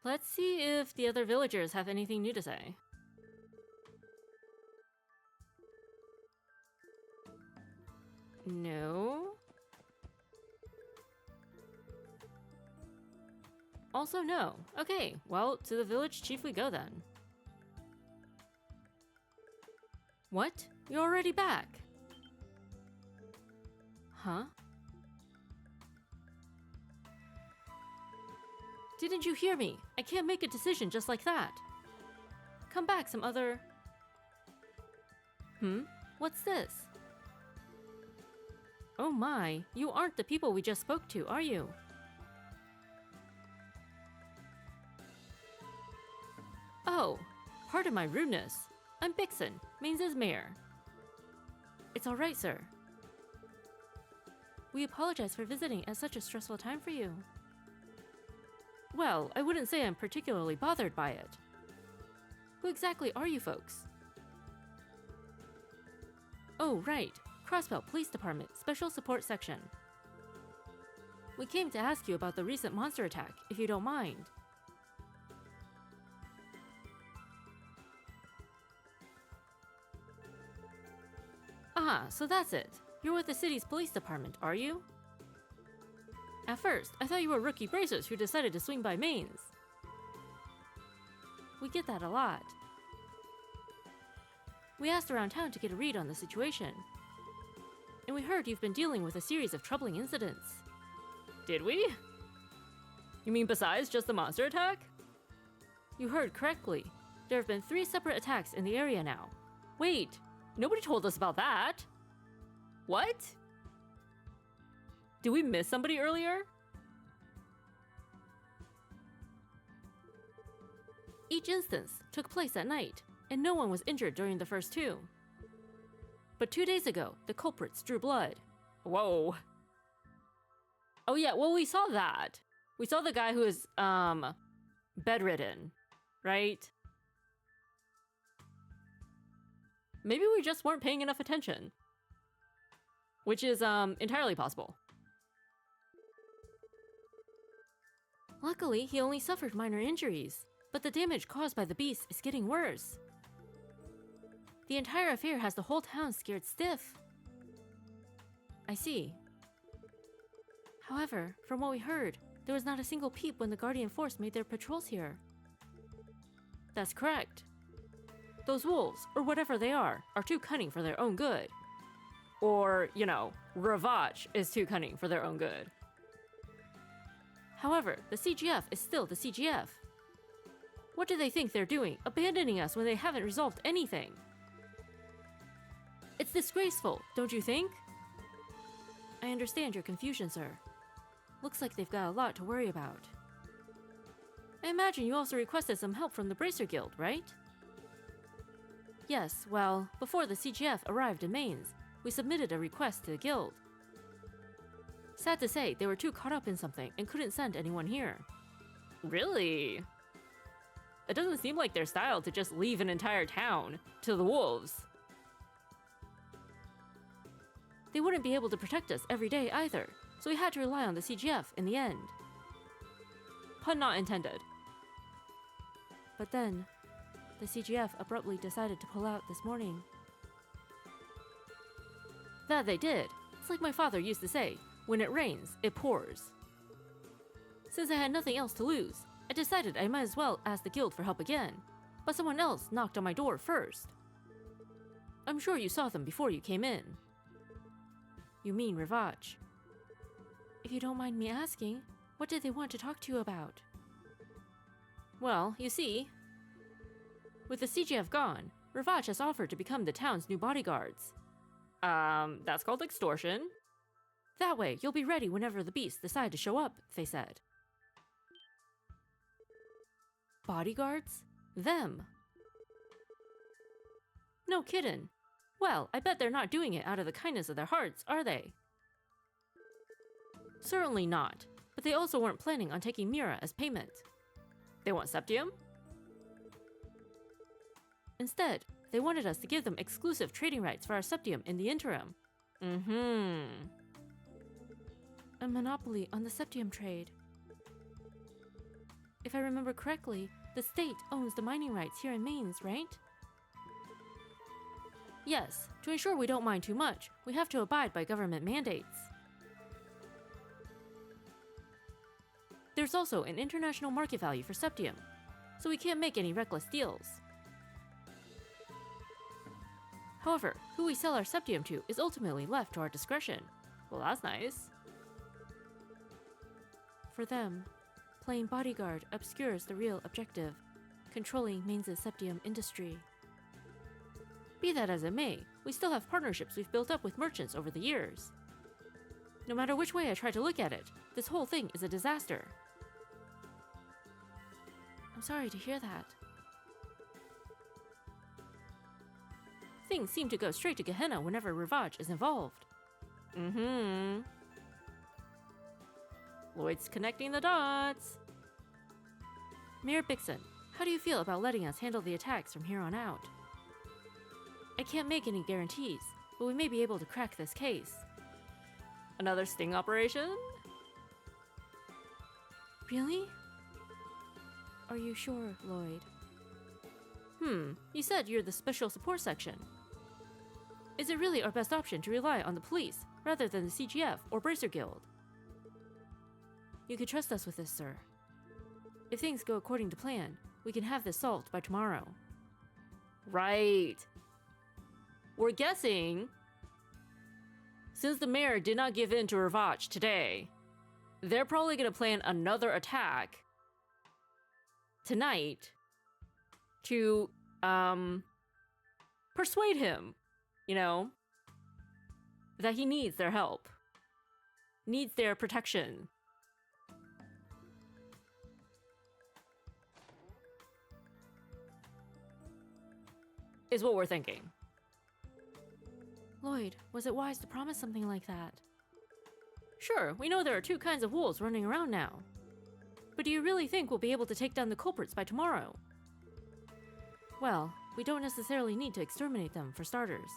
Let's see if the other villagers have anything new to say. No. Also no. Okay, well, to the village chief we go then. What? You're already back? Huh? Didn't you hear me? I can't make a decision just like that. Come back some other... What's this? Oh my, you aren't the people we just spoke to, are you? Oh, pardon my rudeness. I'm Bixen, Mainz's mayor. It's alright, sir. We apologize for visiting at such a stressful time for you. Well, I wouldn't say I'm particularly bothered by it. Who exactly are you folks? Oh, right. Crossbelt Police Department, Special Support Section. We came to ask you about the recent monster attack, if you don't mind. Ah, so that's it. You're with the city's police department, are you? At first, I thought you were rookie bracers who decided to swing by Mainz. We get that a lot. We asked around town to get a read on the situation. And we heard you've been dealing with a series of troubling incidents. Did we? You mean besides just the monster attack? You heard correctly. There have been 3 separate attacks in the area now. Wait, nobody told us about that. What? Did we miss somebody earlier? Each instance took place at night, and no one was injured during the first 2. But 2 days ago, the culprits drew blood. Whoa. Oh yeah, well we saw that. We saw the guy who is, bedridden, right? Maybe we just weren't paying enough attention. Which is, entirely possible. Luckily, he only suffered minor injuries, but the damage caused by the beast is getting worse. The entire affair has the whole town scared stiff. I see. However, from what we heard, there was not a single peep when the Guardian Force made their patrols here. That's correct. Those wolves, or whatever they are too cunning for their own good. Or, you know, Ravach is too cunning for their own good. However, the CGF is still the CGF. What do they think they're doing, abandoning us when they haven't resolved anything? It's disgraceful, don't you think? I understand your confusion, sir. Looks like they've got a lot to worry about. I imagine you also requested some help from the Bracer Guild, right? Yes, well, before the CGF arrived in Mainz, we submitted a request to the guild. Sad to say, they were too caught up in something and couldn't send anyone here. Really? It doesn't seem like their style to just leave an entire town to the wolves. They wouldn't be able to protect us every day either, so we had to rely on the CGF in the end. Pun not intended. But then, the CGF abruptly decided to pull out this morning. That they did. It's like my father used to say, when it rains, it pours. Since I had nothing else to lose, I decided I might as well ask the guild for help again, but someone else knocked on my door first. I'm sure you saw them before you came in. You mean Ravach. If you don't mind me asking, what did they want to talk to you about? Well, you see, with the CGF gone, Ravach has offered to become the town's new bodyguards. That's called extortion. That way, you'll be ready whenever the beasts decide to show up, they said. Bodyguards? Them. No kiddin'. Well, I bet they're not doing it out of the kindness of their hearts, are they? Certainly not, but they also weren't planning on taking Mira as payment. They want Septium? Instead, they wanted us to give them exclusive trading rights for our Septium in the interim. A monopoly on the Septium trade. If I remember correctly, the state owns the mining rights here in Mainz, right? Yes, to ensure we don't mine too much, we have to abide by government mandates. There's also an international market value for septium, so we can't make any reckless deals. However, who we sell our septium to is ultimately left to our discretion. Well, that's nice. For them, playing bodyguard obscures the real objective, controlling Mainz's septium industry. Be that as it may, we still have partnerships we've built up with merchants over the years. No matter which way I try to look at it, this whole thing is a disaster. I'm sorry to hear that. Things seem to go straight to Gehenna whenever Ravage is involved. Lloyd's connecting the dots. Mayor Bixen, how do you feel about letting us handle the attacks from here on out? I can't make any guarantees, but we may be able to crack this case. Another sting operation? Really? Are you sure, Lloyd? You said you're the special support section. Is it really our best option to rely on the police rather than the CGF or Bracer Guild? You can trust us with this, sir. If things go according to plan, we can have this solved by tomorrow. Right. We're guessing, since the mayor did not give in to Ravage today, they're probably going to plan another attack tonight to persuade him, that he needs their help, needs their protection. Is what we're thinking. Lloyd, was it wise to promise something like that? Sure, we know there are two kinds of wolves running around now. But do you really think we'll be able to take down the culprits by tomorrow? Well, we don't necessarily need to exterminate them, for starters.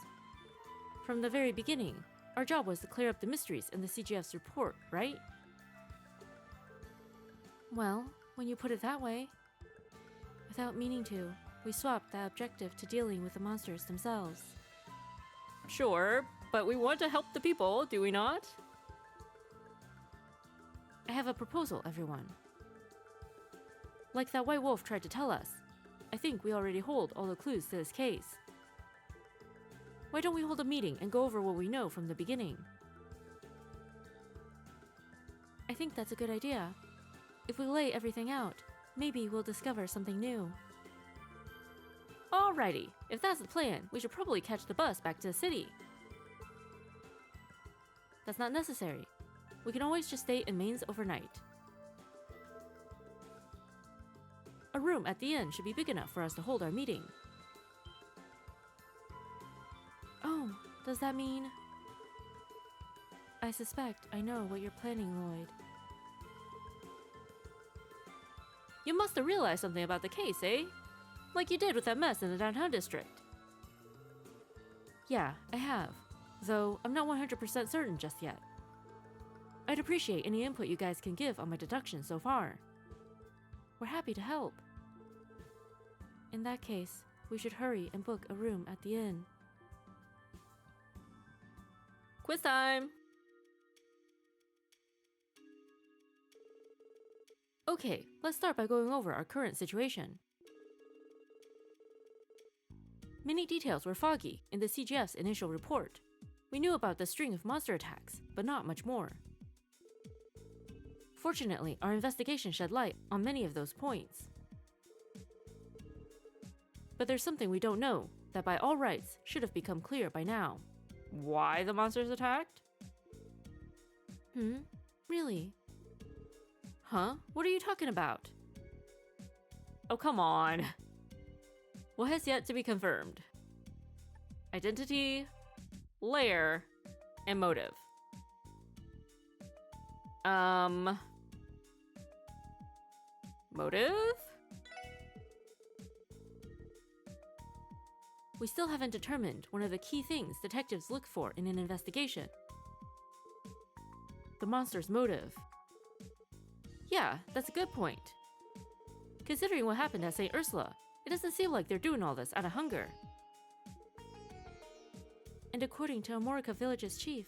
From the very beginning, our job was to clear up the mysteries in the CGF's report, right? Well, when you put it that way. Without meaning to, we swapped that objective to dealing with the monsters themselves. Sure, but we want to help the people, do we not? I have a proposal, everyone. Like that white wolf tried to tell us, I think we already hold all the clues to this case. Why don't we hold a meeting and go over what we know from the beginning? I think that's a good idea. If we lay everything out, maybe we'll discover something new. Alrighty, if that's the plan, we should probably catch the bus back to the city. That's not necessary. We can always just stay in Mainz overnight. A room at the inn should be big enough for us to hold our meeting. Oh, does that mean... I suspect I know what you're planning, Lloyd. You must have realized something about the case, eh? Like you did with that mess in the downtown district. Yeah, I have. Though I'm not 100% certain just yet. I'd appreciate any input you guys can give on my deductions so far. We're happy to help. In that case, we should hurry and book a room at the inn. Quiz time! Okay, let's start by going over our current situation. Many details were foggy in the CGF's initial report. We knew about the string of monster attacks, but not much more. Fortunately, our investigation shed light on many of those points. But there's something we don't know that by all rights should have become clear by now. Why the monsters attacked? Really? Huh? What are you talking about? Oh, come on. What has yet to be confirmed? Identity, layer, and motive. Motive? We still haven't determined one of the key things detectives look for in an investigation. The monster's motive. Yeah, that's a good point. Considering what happened at St. Ursula, it doesn't seem like they're doing all this out of hunger. And according to Amorica Village's chief,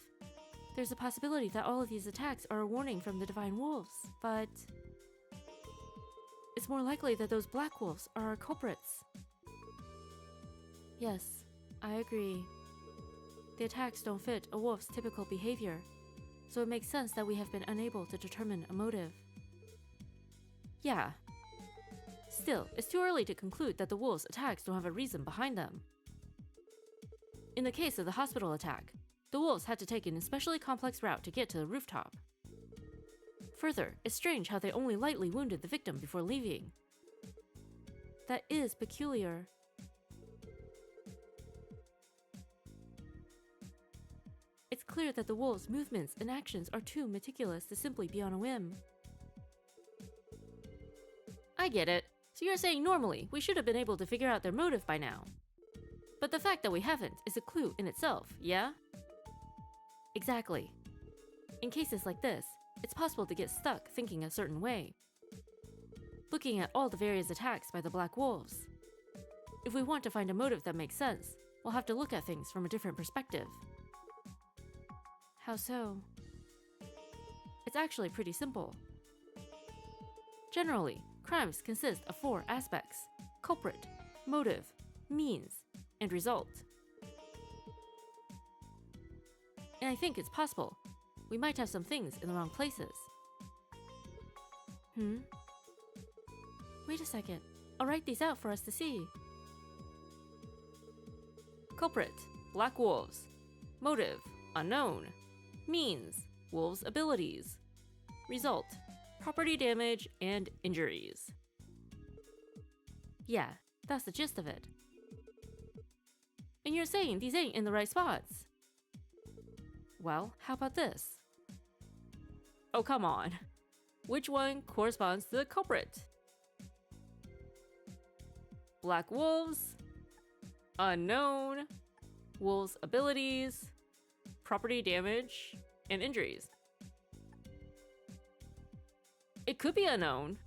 there's a possibility that all of these attacks are a warning from the Divine Wolves, but it's more likely that those Black Wolves are our culprits. Yes, I agree. The attacks don't fit a wolf's typical behavior, so it makes sense that we have been unable to determine a motive. Yeah. Still, it's too early to conclude that the wolves' attacks don't have a reason behind them. In the case of the hospital attack, the wolves had to take an especially complex route to get to the rooftop. Further, it's strange how they only lightly wounded the victim before leaving. That is peculiar. It's clear that the wolves' movements and actions are too meticulous to simply be on a whim. I get it. So you're saying normally we should have been able to figure out their motive by now. But the fact that we haven't is a clue in itself, yeah? Exactly. In cases like this, it's possible to get stuck thinking a certain way, looking at all the various attacks by the Black Wolves. If we want to find a motive that makes sense, we'll have to look at things from a different perspective. How so? It's actually pretty simple. Generally, crimes consist of 4 aspects: culprit, motive, means, and result. And I think it's possible we might have some things in the wrong places. Wait a second. I'll write these out for us to see. Culprit, Black Wolves. Motive, unknown. Means, wolves' abilities. Result, property damage and injuries. Yeah, that's the gist of it. And you're saying these ain't in the right spots. Well, how about this? Oh, come on. Which one corresponds to the culprit? Black Wolves, unknown, wolves' abilities, property damage, and injuries. It could be unknown.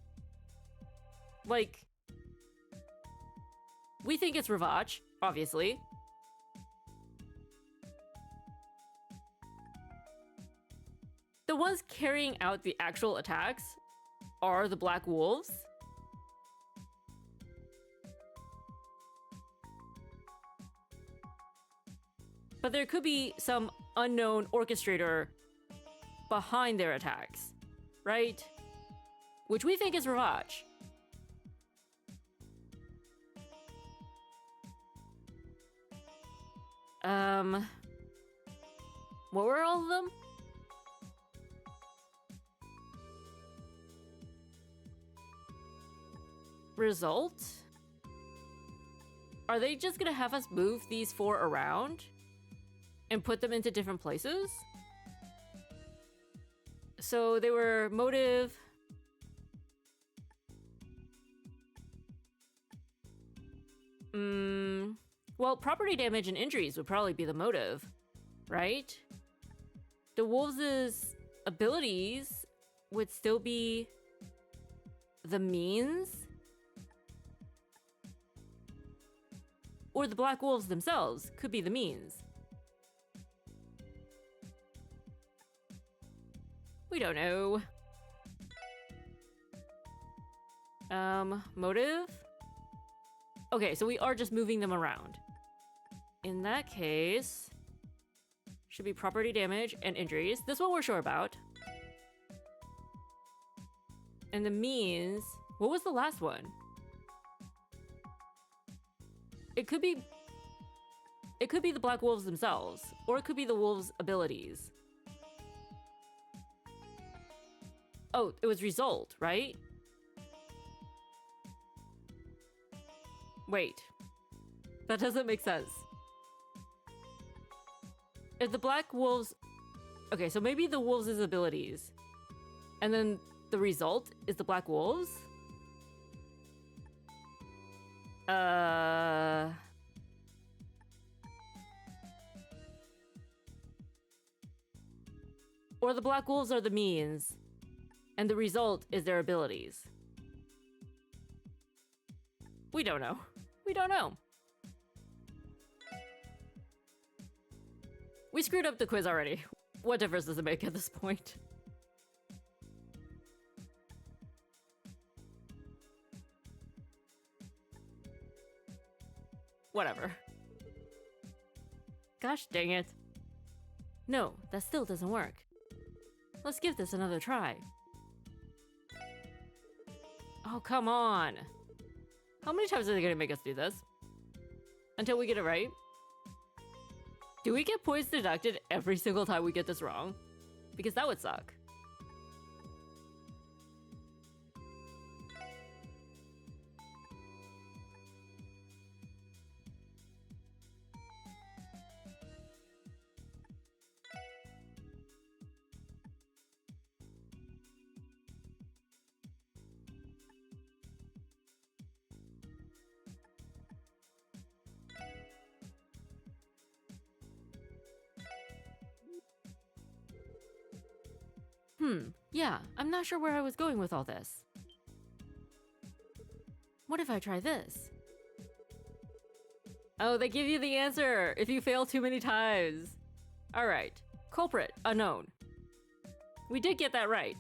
Like, we think it's Ravach, obviously. The ones carrying out the actual attacks are the Black Wolves. But there could be some unknown orchestrator behind their attacks, right? Which we think is Ravach. What were all of them? Result? Are they just gonna have us move these 4 around and put them into different places? So they were motive. Well, property damage and injuries would probably be the motive, right? The wolves' abilities would still be the means? Or the Black Wolves themselves could be the means. We don't know. Motive? Okay, so we are just moving them around. In that case, should be property damage and injuries. This one we're sure about. And the means, what was the last one? It could be the Black Wolves themselves, or it could be the wolves' abilities. Oh, it was result, right? Wait. That doesn't make sense. If the Black Wolves... Okay, so maybe the wolves' abilities. And then the result is the Black Wolves? Or the Black Wolves are the means, and the result is their abilities. We don't know. We don't know. We screwed up the quiz already. What difference does it make at this point? Whatever. Gosh dang it. No, that still doesn't work. Let's give this another try. Oh, come on. How many times are they gonna make us do this? Until we get it right? Do we get points deducted every single time we get this wrong? Because that would suck. Yeah, I'm not sure where I was going with all this. What if I try this? Oh, they give you the answer if you fail too many times. Alright, culprit, unknown. We did get that right.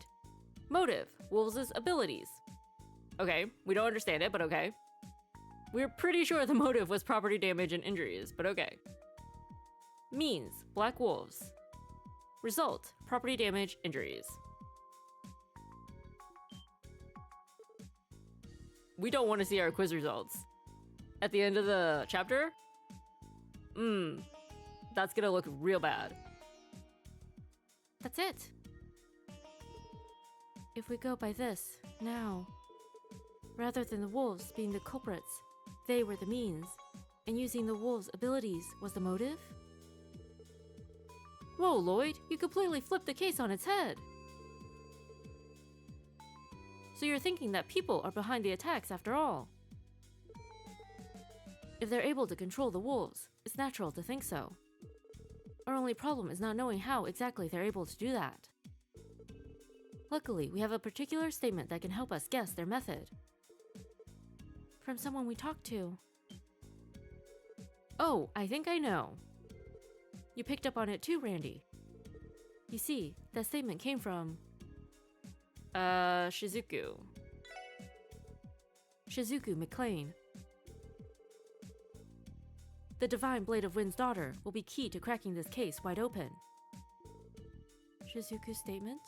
Motive, Wolves' abilities. Okay, we don't understand it, but okay. We're pretty sure the motive was property damage and injuries, but okay. Means, Black Wolves. Result, property damage, injuries. We don't want to see our quiz results. At the end of the chapter? That's gonna look real bad. That's it. If we go by this, now, rather than the wolves being the culprits, they were the means, and using the wolves' abilities was the motive? Whoa, Lloyd, you completely flipped the case on its head. So you're thinking that people are behind the attacks after all. If they're able to control the wolves, it's natural to think so. Our only problem is not knowing how exactly they're able to do that. Luckily, we have a particular statement that can help us guess their method. From someone we talked to. Oh, I think I know. You picked up on it too, Randy. You see, that statement came from... Shizuku. Shizuku McLean. The Divine Blade of Wind's daughter will be key to cracking this case wide open. Shizuku's statement?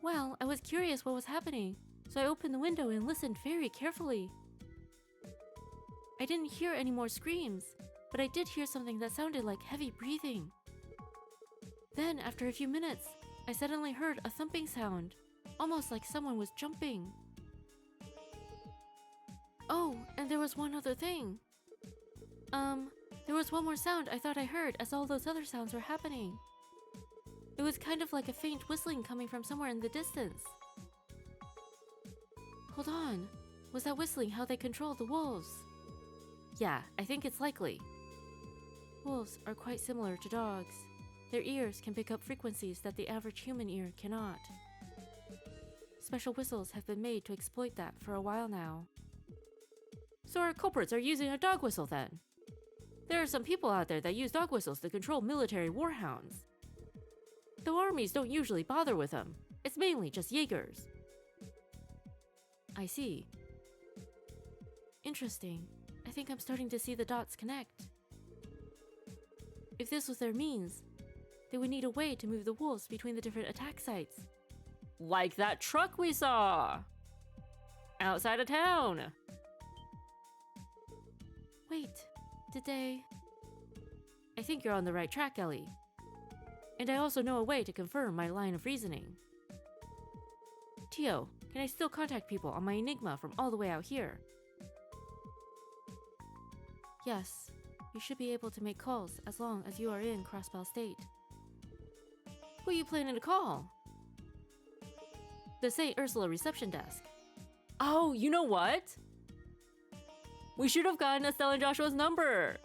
Well, I was curious what was happening, so I opened the window and listened very carefully. I didn't hear any more screams, but I did hear something that sounded like heavy breathing. Then, after a few minutes, I suddenly heard a thumping sound, almost like someone was jumping. Oh, and there was one other thing. There was one more sound I thought I heard as all those other sounds were happening. It was kind of like a faint whistling coming from somewhere in the distance. Hold on, was that whistling how they controlled the wolves? Yeah, I think it's likely. Wolves are quite similar to dogs. Their ears can pick up frequencies that the average human ear cannot. Special whistles have been made to exploit that for a while now. So our culprits are using a dog whistle then? There are some people out there that use dog whistles to control military warhounds. Though armies don't usually bother with them, it's mainly just Jaegers. I see. Interesting. I think I'm starting to see the dots connect. If this was their means, they would need a way to move the wolves between the different attack sites. Like that truck we saw! Outside of town! Wait, did they... I think you're on the right track, Ellie. And I also know a way to confirm my line of reasoning. Tio, can I still contact people on my Enigma from all the way out here? Yes, you should be able to make calls as long as you are in Crossbell State. Who are you planning to call? The St. Ursula reception desk. Oh, you know what? We should have gotten Estelle and Joshua's number.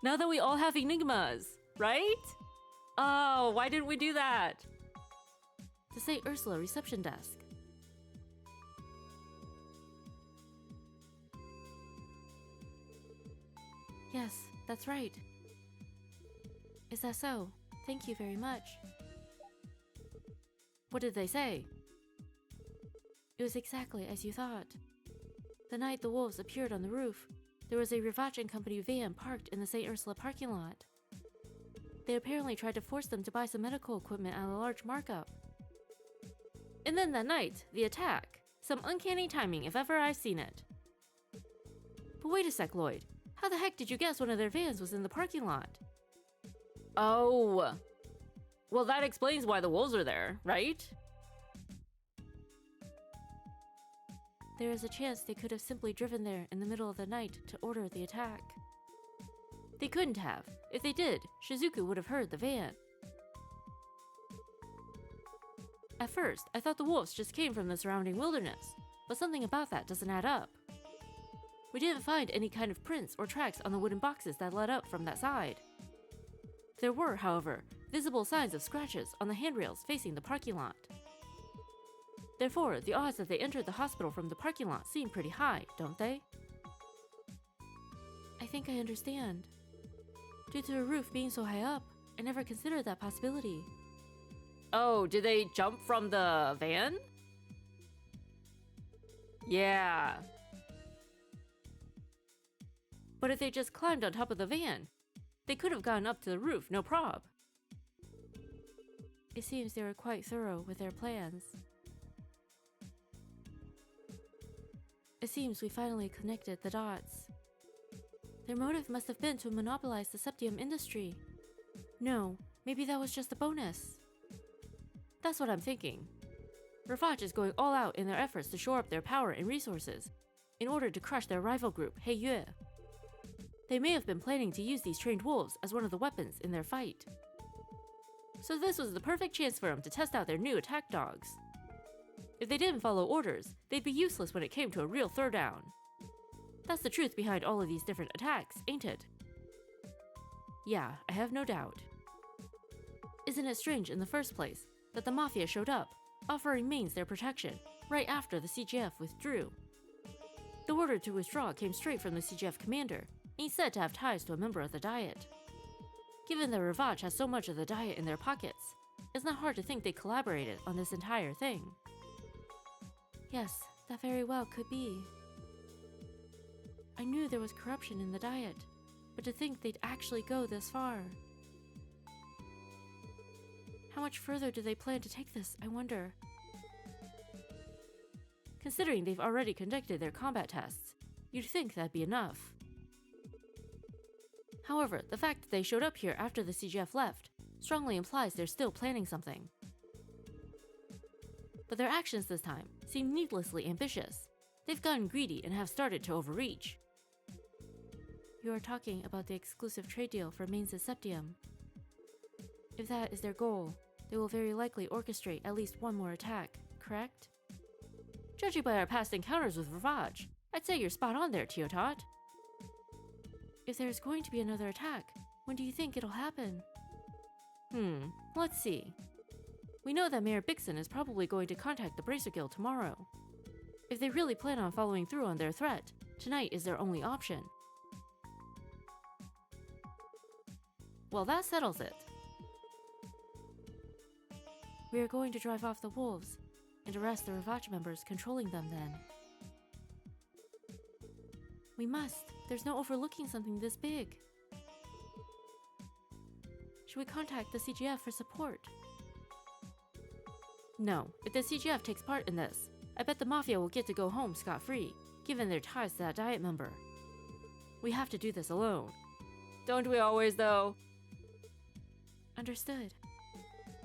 Now that we all have Enigmas, right? Oh, why didn't we do that? The St. Ursula reception desk. That's right. Is that so? Thank you very much. What did they say? It was exactly as you thought. The night the wolves appeared on the roof, there was a Rivac and Company van parked in the St. Ursula parking lot. They apparently tried to force them to buy some medical equipment at a large markup. And then that night, the attack. Some uncanny timing if ever I've seen it. But wait a sec, Lloyd. How the heck did you guess one of their vans was in the parking lot? Oh. Well, that explains why the wolves are there, right? There is a chance they could have simply driven there in the middle of the night to order the attack. They couldn't have. If they did, Shizuku would have heard the van. At first, I thought the wolves just came from the surrounding wilderness, but something about that doesn't add up. We didn't find any kind of prints or tracks on the wooden boxes that led up from that side. There were, however, visible signs of scratches on the handrails facing the parking lot. Therefore, the odds that they entered the hospital from the parking lot seem pretty high, don't they? I think I understand. Due to the roof being so high up, I never considered that possibility. Oh, did they jump from the van? Yeah. But if they just climbed on top of the van, they could have gotten up to the roof, no prob. It seems they were quite thorough with their plans. It seems we finally connected the dots. Their motive must have been to monopolize the septium industry. No, maybe that was just a bonus. That's what I'm thinking. Rivac is going all out in their efforts to shore up their power and resources in order to crush their rival group, Heiyue. They may have been planning to use these trained wolves as one of the weapons in their fight. So this was the perfect chance for them to test out their new attack dogs. If they didn't follow orders, they'd be useless when it came to a real throwdown. That's the truth behind all of these different attacks, ain't it? Yeah, I have no doubt. Isn't it strange in the first place that the Mafia showed up, offering Mainz their protection, right after the CGF withdrew? The order to withdraw came straight from the CGF commander, and he's said to have ties to a member of the Diet. Given that Rivac has so much of the Diet in their pockets, it's not hard to think they collaborated on this entire thing. Yes, that very well could be. I knew there was corruption in the Diet, but to think they'd actually go this far. How much further do they plan to take this, I wonder? Considering they've already conducted their combat tests, you'd think that'd be enough. However, the fact that they showed up here after the CGF left strongly implies they're still planning something. But their actions this time seem needlessly ambitious. They've gotten greedy and have started to overreach. You are talking about the exclusive trade deal for Mainz's Septium. If that is their goal, they will very likely orchestrate at least one more attack, correct? Judging by our past encounters with Rivac, I'd say you're spot on there, Teotot. If there's going to be another attack, when do you think it'll happen? Let's see. We know that Mayor Bixen is probably going to contact the Bracer Guild tomorrow. If they really plan on following through on their threat, tonight is their only option. Well, that settles it. We are going to drive off the wolves and arrest the Rivac members controlling them then. We must. There's no overlooking something this big. Should we contact the CGF for support? No, if the CGF takes part in this, I bet the Mafia will get to go home scot-free, given their ties to that Diet member. We have to do this alone. Don't we always, though? Understood.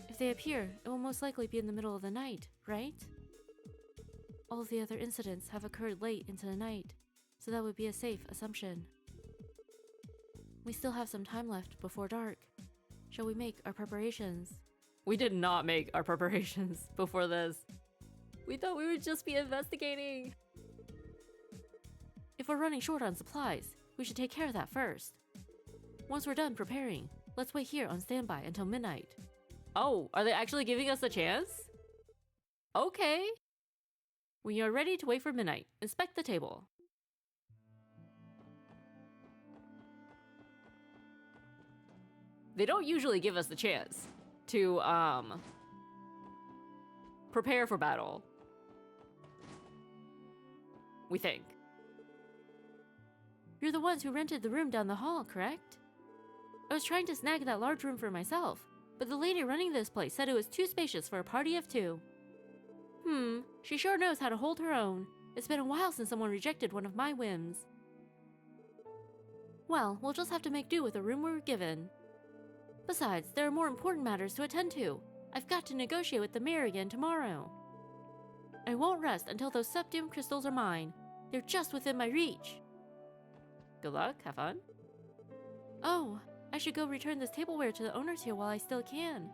If they appear, it will most likely be in the middle of the night, right? All of the other incidents have occurred late into the night, so that would be a safe assumption. We still have some time left before dark. Shall we make our preparations? We did not make our preparations before this. We thought we would just be investigating. If we're running short on supplies, we should take care of that first. Once we're done preparing, let's wait here on standby until midnight. Oh, are they actually giving us a chance? Okay. When you're ready to wait for midnight, inspect the table. They don't usually give us the chance to, prepare for battle. We think. You're the ones who rented the room down the hall, correct? I was trying to snag that large room for myself, but the lady running this place said it was too spacious for a party of two. She sure knows how to hold her own. It's been a while since someone rejected one of my whims. Well, we'll just have to make do with the room we were given. Besides, there are more important matters to attend to. I've got to negotiate with the mayor again tomorrow. I won't rest until those septium crystals are mine. They're just within my reach. Good luck, have fun. Oh, I should go return this tableware to the owners here while I still can.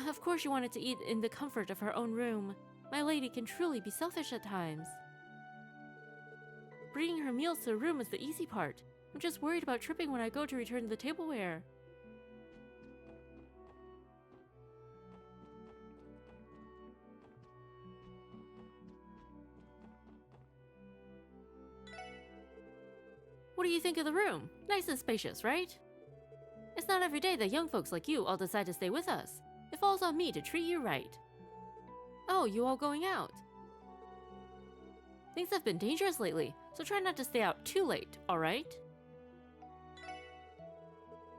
Of course you wanted to eat in the comfort of her own room. My lady can truly be selfish at times. Bringing her meals to the room is the easy part. I'm just worried about tripping when I go to return the tableware. What do you think of the room? Nice and spacious, right? It's not every day that young folks like you all decide to stay with us. It falls on me to treat you right. Oh, you all going out? Things have been dangerous lately, so try not to stay out too late, alright?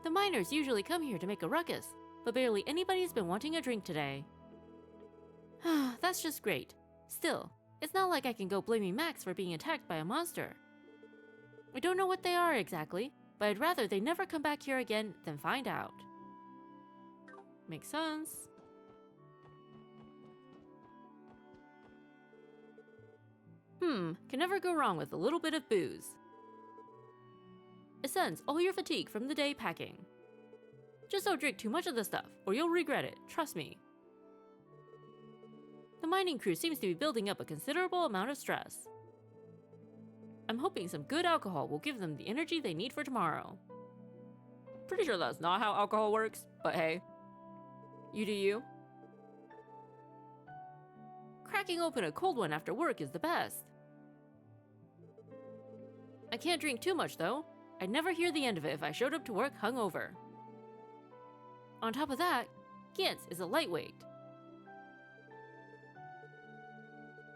The miners usually come here to make a ruckus, but barely anybody's been wanting a drink today. That's just great. Still, it's not like I can go blaming Max for being attacked by a monster. I don't know what they are exactly, but I'd rather they never come back here again than find out. Makes sense. Can never go wrong with a little bit of booze. It sends all your fatigue from the day packing. Just don't drink too much of the stuff, or you'll regret it, trust me. The mining crew seems to be building up a considerable amount of stress. I'm hoping some good alcohol will give them the energy they need for tomorrow. Pretty sure that's not how alcohol works, but hey. You do you. Cracking open a cold one after work is the best. I can't drink too much though. I'd never hear the end of it if I showed up to work hungover. On top of that, Gantz is a lightweight.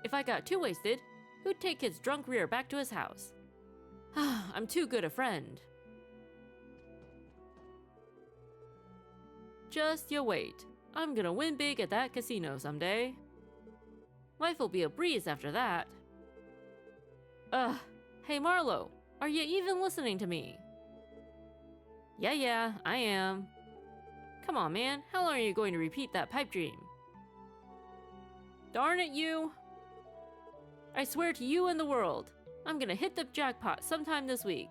If I got too wasted, who'd take his drunk rear back to his house? I'm too good a friend. Just you wait. I'm gonna win big at that casino someday. Life will be a breeze after that. Hey Marlo, are you even listening to me? Yeah, I am. Come on, man, how long are you going to repeat that pipe dream? Darn it, you! I swear to you and the world, I'm gonna hit the jackpot sometime this week.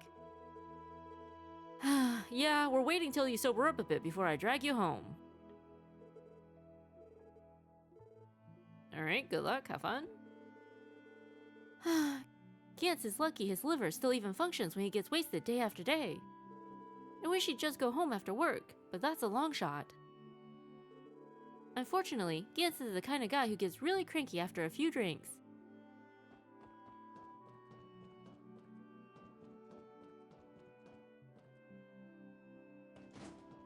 Yeah, we're waiting till you sober up a bit before I drag you home. Alright, good luck, have fun. Gantz is lucky his liver still even functions when he gets wasted day after day. I wish he'd just go home after work, but that's a long shot. Unfortunately, Gantz is the kind of guy who gets really cranky after a few drinks.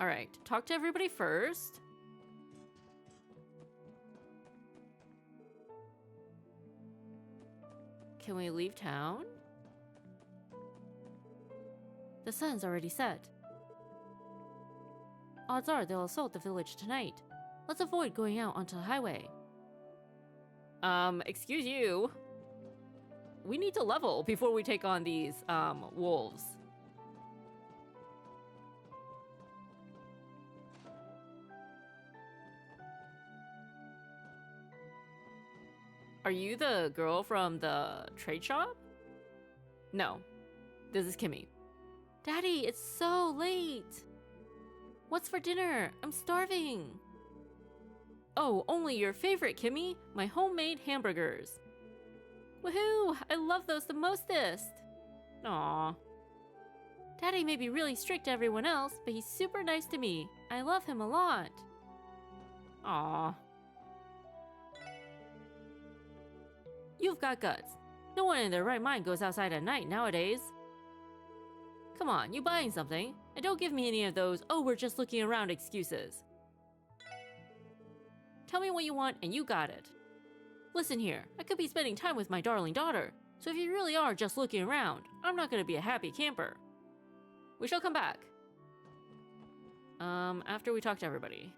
Alright, talk to everybody first. Can we leave town? The sun's already set. Odds are they'll assault the village tonight. Let's avoid going out onto the highway. Excuse you. We need to level before we take on these, wolves. Are you the girl from the trade shop? No. This is Kimmy. Daddy, it's so late. What's for dinner? I'm starving. Oh, only your favorite, Kimmy. My homemade hamburgers. Woohoo! I love those the mostest. Aww. Daddy may be really strict to everyone else, but he's super nice to me. I love him a lot. Aww. You've got guts. No one in their right mind goes outside at night nowadays. Come on, you buying something? And don't give me any of those, oh, we're just looking around excuses. Tell me what you want and you got it. Listen here, I could be spending time with my darling daughter, so if you really are just looking around, I'm not gonna be a happy camper. We shall come back. After we talk to everybody.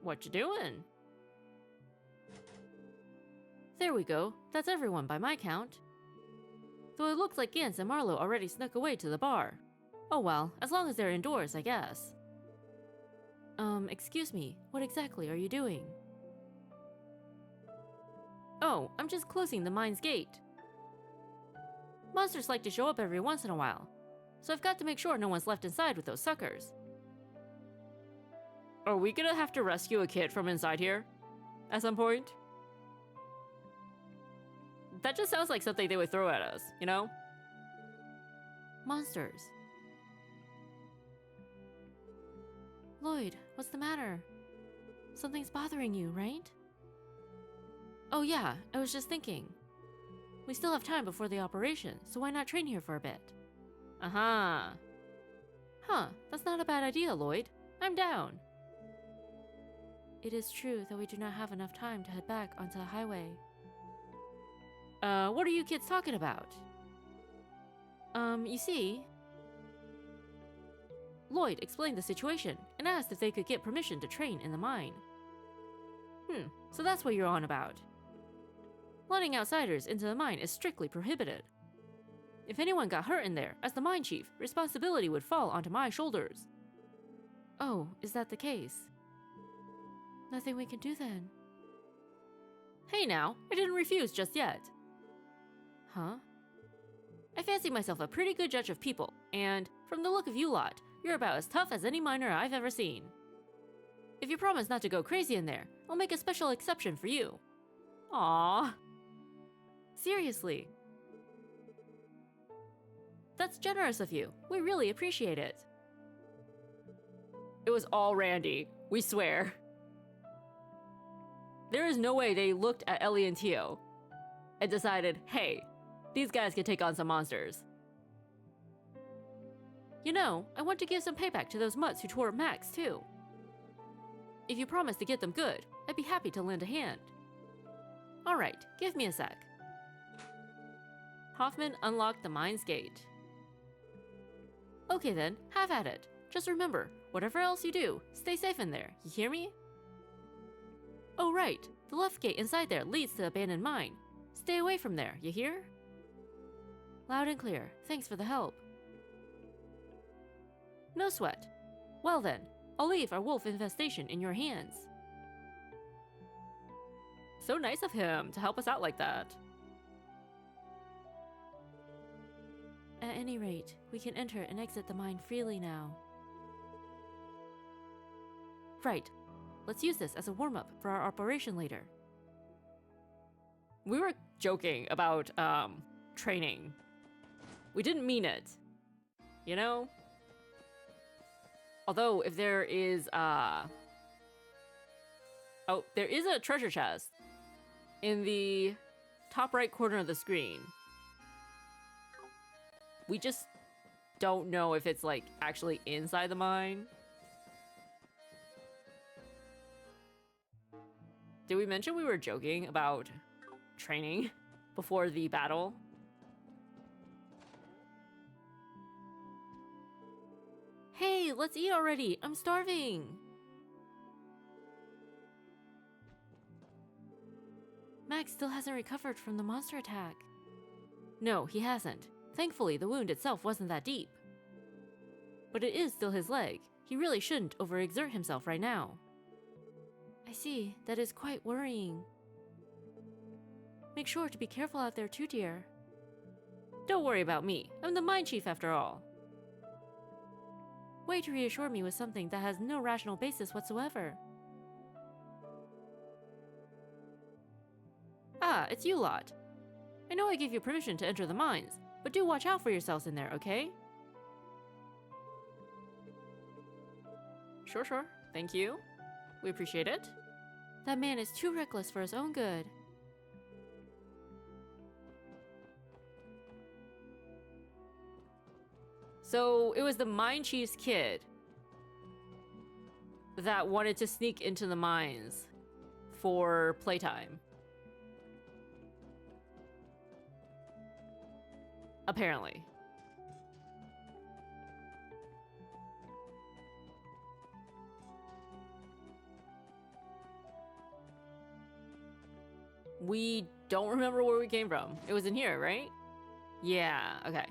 What you doing? There we go. That's everyone by my count. Though it looks like Gans and Marlowe already snuck away to the bar. Oh well, as long as they're indoors, I guess. Excuse me, what exactly are you doing? Oh, I'm just closing the mine's gate. Monsters like to show up every once in a while, so I've got to make sure no one's left inside with those suckers. Are we gonna have to rescue a kid from inside here? At some point? That just sounds like something they would throw at us, you know? Monsters. Lloyd, what's the matter? Something's bothering you, right? Oh yeah, I was just thinking. We still have time before the operation, so why not train here for a bit? Uh-huh. Huh, that's not a bad idea, Lloyd. I'm down. It is true that we do not have enough time to head back onto the highway. What are you kids talking about? You see... Lloyd explained the situation and asked if they could get permission to train in the mine. So that's what you're on about. Letting outsiders into the mine is strictly prohibited. If anyone got hurt in there, as the mine chief, responsibility would fall onto my shoulders. Oh, is that the case? Nothing we can do then. Hey now, I didn't refuse just yet. Huh? I fancy myself a pretty good judge of people, and from the look of you lot, you're about as tough as any miner I've ever seen. If you promise not to go crazy in there, I'll make a special exception for you. Aww. Seriously. That's generous of you. We really appreciate it. It was all Randy, we swear. There is no way they looked at Ellie and Tio and decided, hey, these guys can take on some monsters. You know, I want to give some payback to those mutts who tore up Max, too. If you promise to get them good, I'd be happy to lend a hand. Alright, give me a sec. Hoffman unlocked the mine's gate. Okay then, have at it. Just remember, whatever else you do, stay safe in there, you hear me? Oh right, the left gate inside there leads to the abandoned mine. Stay away from there, you hear? Loud and clear, thanks for the help. No sweat. Well then, I'll leave our wolf infestation in your hands. So nice of him to help us out like that. At any rate, we can enter and exit the mine freely now. Right. Let's use this as a warm-up for our operation later. We were joking about, training. We didn't mean it. You know? Although, if there is, oh, there is a treasure chest in the top right corner of the screen. We just don't know if it's, like, actually inside the mine. Did we mention we were joking about training before the battle? Hey, let's eat already! I'm starving! Max still hasn't recovered from the monster attack. No, he hasn't. Thankfully, the wound itself wasn't that deep. But it is still his leg. He really shouldn't overexert himself right now. I see. That is quite worrying. Make sure to be careful out there too, dear. Don't worry about me. I'm the mine chief after all. Way to reassure me with something that has no rational basis whatsoever. Ah, it's you lot. I know I gave you permission to enter the mines, but do watch out for yourselves in there, okay? Sure. Thank you. We appreciate it. That man is too reckless for his own good. So it was the Mine Chief's kid that wanted to sneak into the mines for playtime. Apparently. We don't remember where we came from. It was in here, right? Yeah, okay.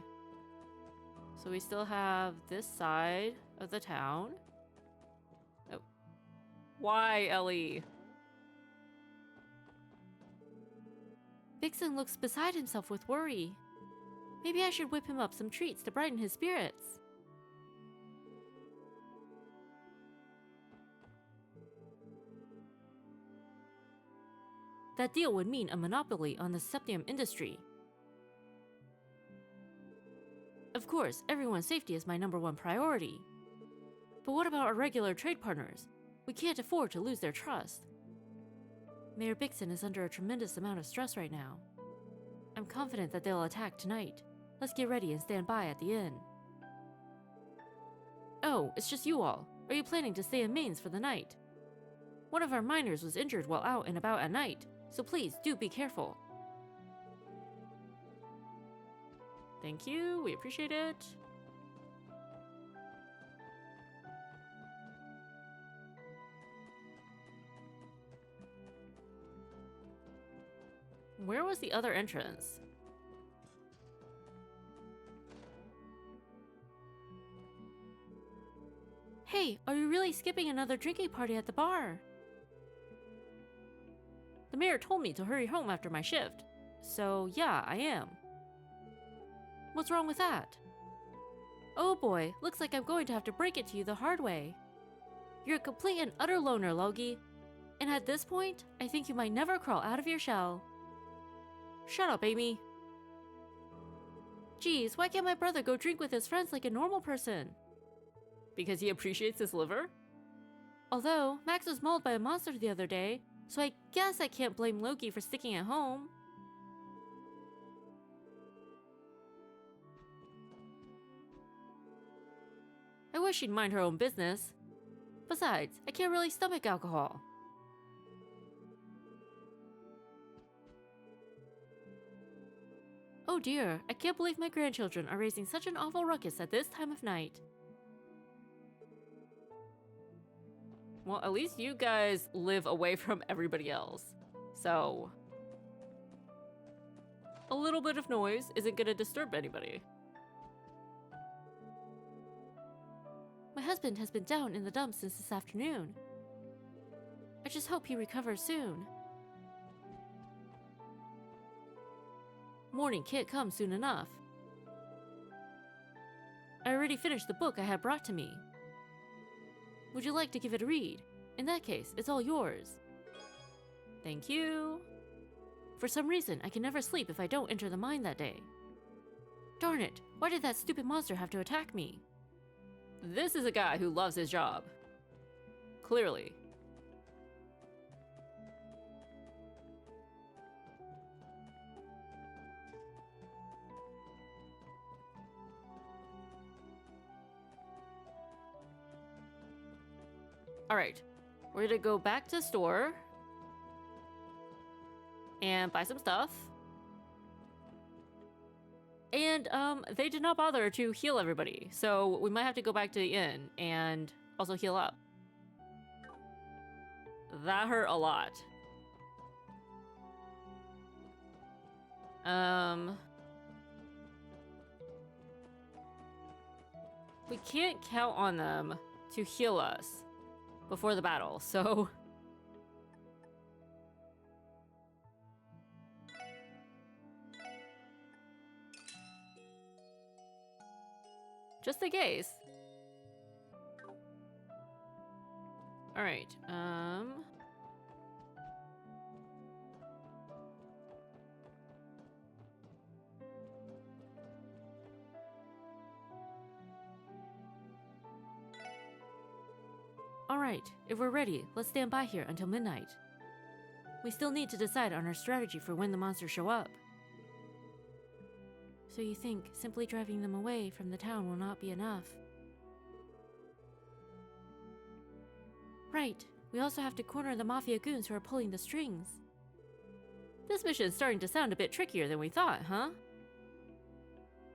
So we still have this side of the town. Oh. Why, Ellie? Vixen looks beside himself with worry. Maybe I should whip him up some treats to brighten his spirits. That deal would mean a monopoly on the septium industry. Of course, everyone's safety is my #1 priority. But what about our regular trade partners? We can't afford to lose their trust. Mayor Bixen is under a tremendous amount of stress right now. I'm confident that they'll attack tonight. Let's get ready and stand by at the inn. Oh, it's just you all. Are you planning to stay in Mainz for the night? One of our miners was injured while out and about at night, so please do be careful. Thank you, we appreciate it. Where was the other entrance? Hey, are you really skipping another drinking party at the bar? The mayor told me to hurry home after my shift, so yeah, I am. What's wrong with that? Oh boy, looks like I'm going to have to break it to you the hard way. You're a complete and utter loner, Logie. And at this point, I think you might never crawl out of your shell. Shut up, Amy. Geez, why can't my brother go drink with his friends like a normal person? Because he appreciates his liver? Although, Max was mauled by a monster the other day, so I guess I can't blame Logie for sticking at home. I wish she'd mind her own business. Besides, I can't really stomach alcohol. Oh dear, I can't believe my grandchildren are raising such an awful ruckus at this time of night. Well, at least you guys live away from everybody else. So, a little bit of noise isn't gonna disturb anybody. My husband has been down in the dumps since this afternoon. I just hope he recovers soon. Morning can't come soon enough. I already finished the book I had brought to me. Would you like to give it a read? In that case, it's all yours. Thank you. For some reason, I can never sleep if I don't enter the mine that day. Darn it, why did that stupid monster have to attack me? This is a guy who loves his job. Clearly. Alright, we're gonna go back to the store and buy some stuff. And, they did not bother to heal everybody, so we might have to go back to the inn and also heal up. That hurt a lot. We can't count on them to heal us before the battle, so... just in case. Alright, Alright, if we're ready, let's stand by here until midnight. We still need to decide on our strategy for when the monsters show up. So you think simply driving them away from the town will not be enough? Right. We also have to corner the Mafia goons who are pulling the strings. This mission's starting to sound a bit trickier than we thought, huh?